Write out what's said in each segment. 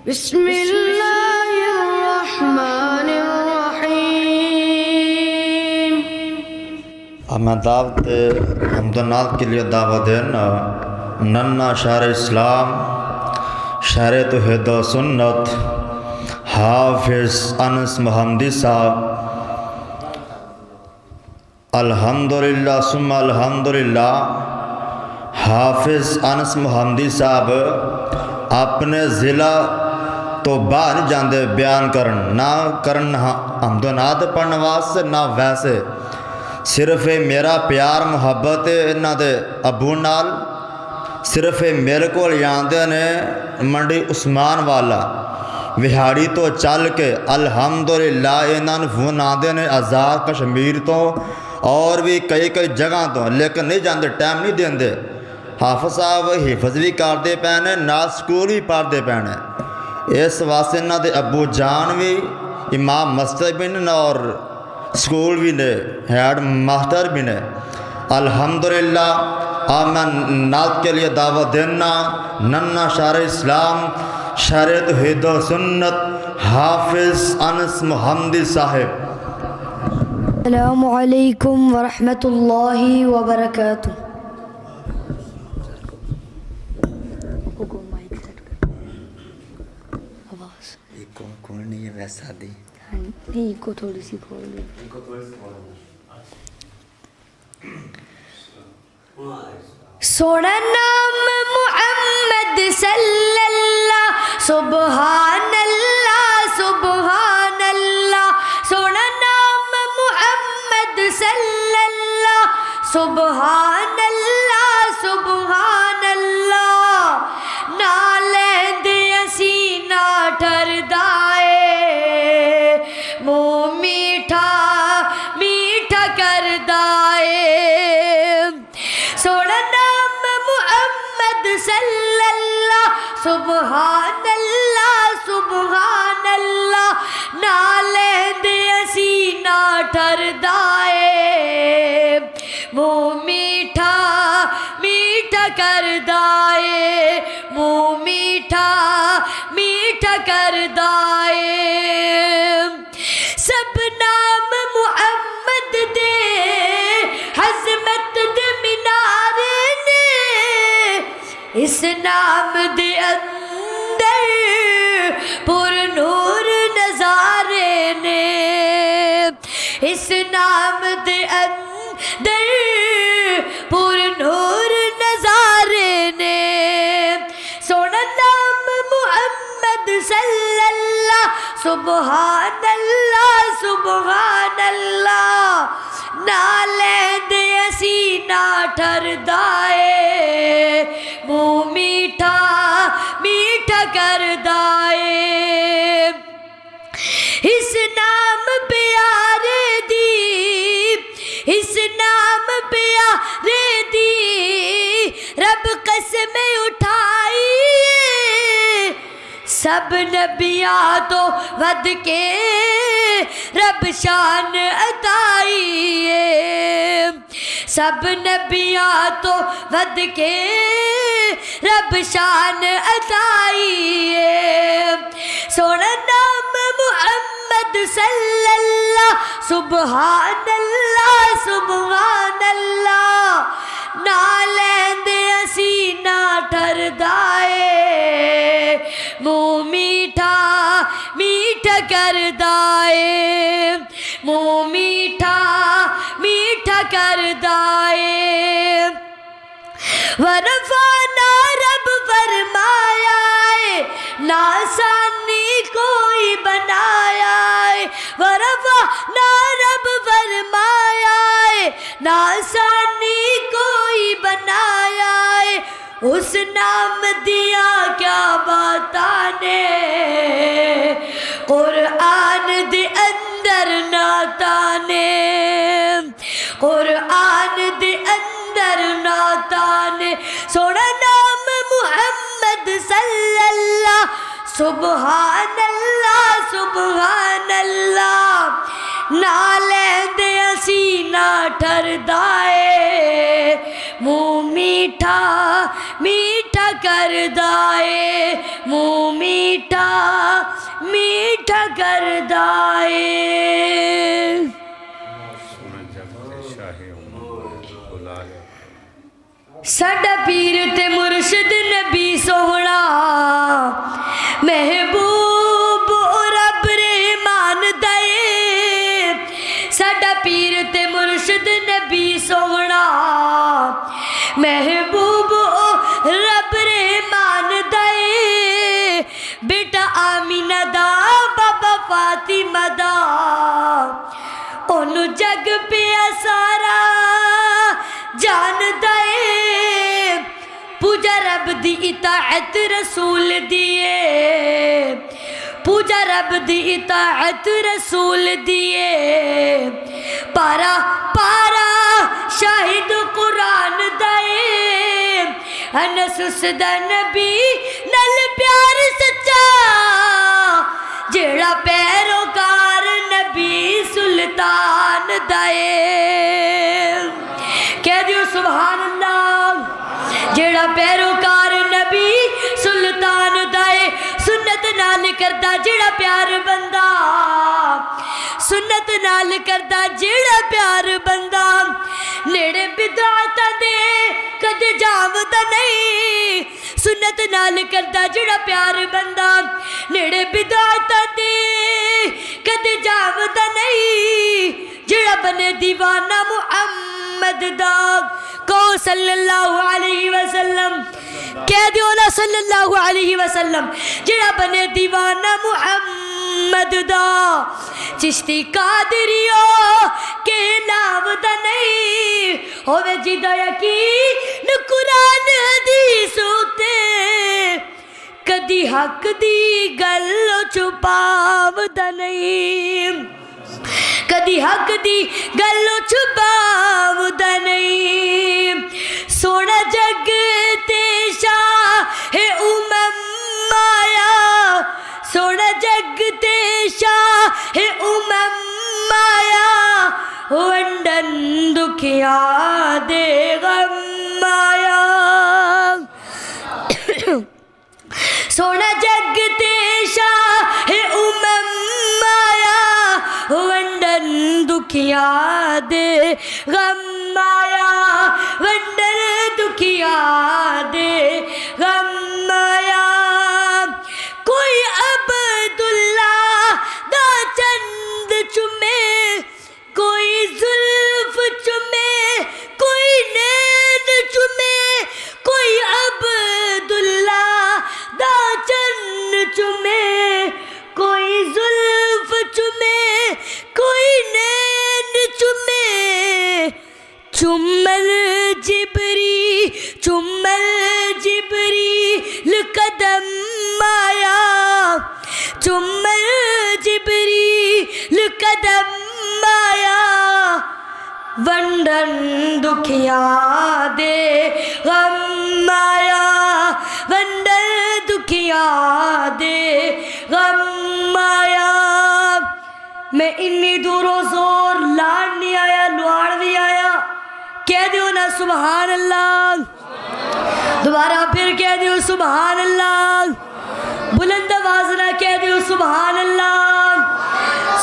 بسم اللہ الرحمن الرحیم۔ میں دعوت حمد و نعت کے لیے دعوت دینا ننا شہر اسلام، شہر توحید و سنت، حافظ انس محمدی صاحب، الحمدللہ ثم الحمدللہ۔ حافظ انس محمدی صاحب اپنے ضلع تو باہر جاندے بیان نہ کرن حمد و نعت پڑھنے واسطے نہ ویسے، صرف میرا پیار محبت انہاں دے ابو نال، صرف میرے کو جاندے نے منڈی عثمان والا وہاڑی تو چل کے الحمدللہ انہاں نوں فون آندے نے آزاد کشمیر تو اور بھی کئی جگہ تو، لیکن نہیں جاندے، ٹائم نہیں دیندے۔ حافظ صاحب حفظ بھی کرتے پے نے، نال سکول بھی پڑھتے پے نے، اس واسطے انہاں دے ابو جان بھی امام مسجد بھی نے اور سکول بھی نے، ہیڈ ماسٹر بھی نے۔ الحمدللہ میں نعت کے لیے دعوت دینا ننا شہر اسلام، شہر توحید و سنت، حافظ انس محمدی صاحب۔ السلام علیکم ورحمۃ اللہ وبرکاتہ۔ کون نہیں ہے ویسا دی کو تھوڑی سی کھول دی۔ سونا نام محمد صلی اللہ، سبحان اللہ سبحان اللہ۔ سونا نام محمد صلی اللہ، سبحان اللہ سبحان اللہ۔ نالے دے اسی نہ ٹردا اے، منہ میٹھا میٹھا کردا اے۔ سونا نام محمد صلی اللہ، سبحان اللہ سبحان اللہ۔ نالے دے اسی نہ ٹردا اے، منہ میٹھا میٹھا کردا اے، منہ میٹھا میٹھا کردا اے۔ سب نام محمد دے حضمت دے مینارے نے، اس نام دے اندر پر نور نظارے نے، اس نام دے اندر پر نور نظارے نے۔ سونا نام محمد صلی اللہ، سبحان اللہ سبحان اللہ۔ نالے دے اسی نہ ٹردا اے، منہ میٹھا میٹھا کردا اے۔ اس نام پیارے دی، اس نام پیارے دی رب قسم اٹھائی، سب نبیاں تو ود کے رب شان عطائی ہے، سب نبیاں تو ود کے رب شان عطائی ہے۔ سونا نام محمد صلی اللہ، سبحان اللہ سبحان اللہ۔ نالے دے اسی نہ ٹردا اے، منہ میٹھا میٹھا کردا اے، منہ میٹھا میٹھا کردا اے۔ ورفعنا رب فرمایا ہے، ناسانی کوئی بنایا ہے۔ ورفعنا رب فرمایا ہے، ناسانی کوئی بنایا ہے۔ اس نام دیا کیا باتانے، قرآن دے اندر نعتانے، قرآن دے اندر نعتانے۔ سونا نام محمد صلی اللہ، سبحان اللہ سبحان اللہ۔ نالے دے اسی نہ ٹردا اے، منہ میٹھا میٹھا کردا اے منہ میٹھا میٹھا کردا اے ساڈا پیر تے مرشد نبی سوہنا محبوب رب رحمان دے ساڈا پیر تے مرشد نبی سوہنا محبوب رب رحمان دے بیٹا آمینہ دا بابا فاطمہ دا اونوں جگ پیا سارا جان دے پوجا رب دی اطاعت رسول دیے پوجا رب دی اطاعت رسول دیے پارا پارا شاہد قرآن دے انس سدا نبی نل پیار سچا جیڑا پیروکار نبی سلطان دے کہہ دیو سبحان اللہ جیڑا پیروکار نبی سلطان دائے سنت نال کردا جیڑا پیار بندہ سنت نال کردا جیڑا پیار بندہ نیڑے بدعتاں دے کدے جاودا نہیں سنت نال کردا جیڑا پیار بندہ نیڑے بدعتاں دے کدے جاودا نہیں جیڑا بنے دیوانہ محمد دا کو صلی اللہ علیہ وسلم کہہ دیو نا صلی اللہ علیہ وسلم جیڑا بنے دیوانہ محمد دا چشتی قادریو کے نام دا نہیں ہوئے جیدہ یقین قرآن حدیث ہوتے کدی حق دی گلو چھپاو دا نہیں کدی حق دی گلو چھپاو دا نہیں سونا جگ تے شاہ امم آیا سونا جگ تے شاہ امم آیا ونڈن دکھیا دے غم آیا سونا جگ تے شاہ امم آیا ونڈن دکھیا دے غم آیا ونڈن دکھیا دے غم آیا کوئی عبداللہ دا چند چمے کوئی زلف چمے کوئی نین چمے کوئی عبداللہ دا چند چمے کوئی زلف چمے کوئی نین چمے چمل جبری لقدم آیا چمل جبری لقدم آیا ونڈن دکھیا دے غم آیا ونڈن دکھیا دے غم آیا میں انی دوروں زور لان نہیں آیا لوڑ بھی آیا کہہ دیو نا سبحان اللہ دوبارہ پھر کہہ دیو سبحان اللہ بلند آواز نہ کہہ دیو سبحان اللہ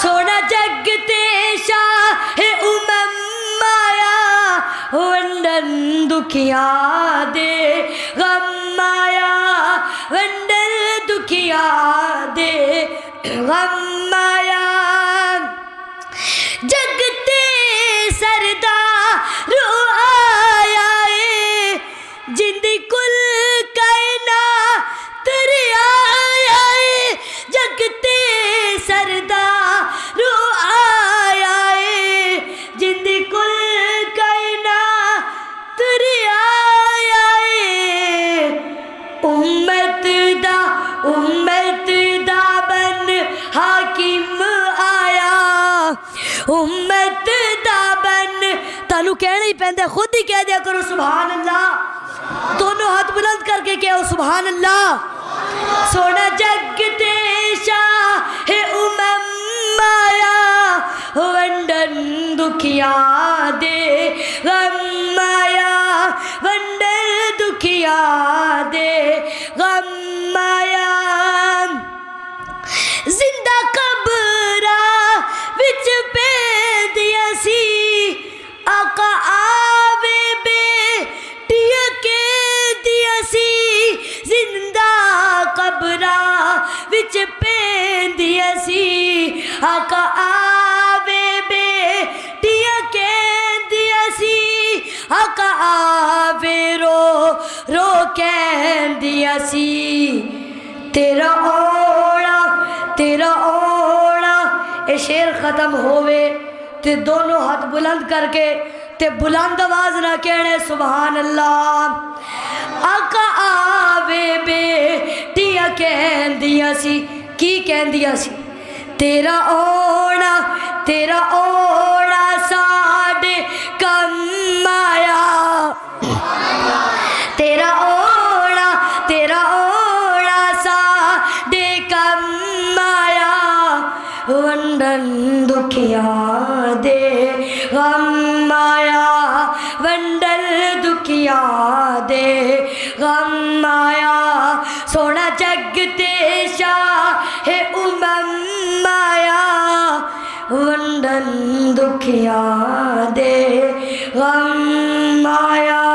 سونا جگ تے شاہ امم آیا ونڈن دکھیا دے غم آیا ونڈن دکھیا دے غم آیا جگ تے سردار آیا ہے جندی کل کائنات آیا ہے جگ تے سردار آیا ہے جندی کل کائنات آیا ہے امت دا بن حاکم آیا امت دا بن تانوں کہنا ہی پہندے خود ہی کہہ دیا کرو سبحان اللہ دونوں ہاتھ بلند کر کے کہو سبحان اللہ سونا جگ تے شاہ امم آیا ونڈن دکھیا دے غم آیا آقا آوے بیٹیاں کہندیاں سی آقا آوے رو رو کہندیاں سی تیرا اوڑا اے شیر ختم ہوئے تے دونوں ہاتھ بلند کر کے تے بلند آواز نہ کہنے سبحان اللہ آقا آوے بیٹیاں کہندیاں سی کی کہندیاں سی تیرا اوڑا ساڈے کم آیا تیرا اوڑا ساڈے کم آیا ونڈن دکھیاں دے غم آیا ونڈن دکھیاں دے غم آیا سونا جگ تے شاہ امم آیا ونڈن دکھیاں دے غم آیا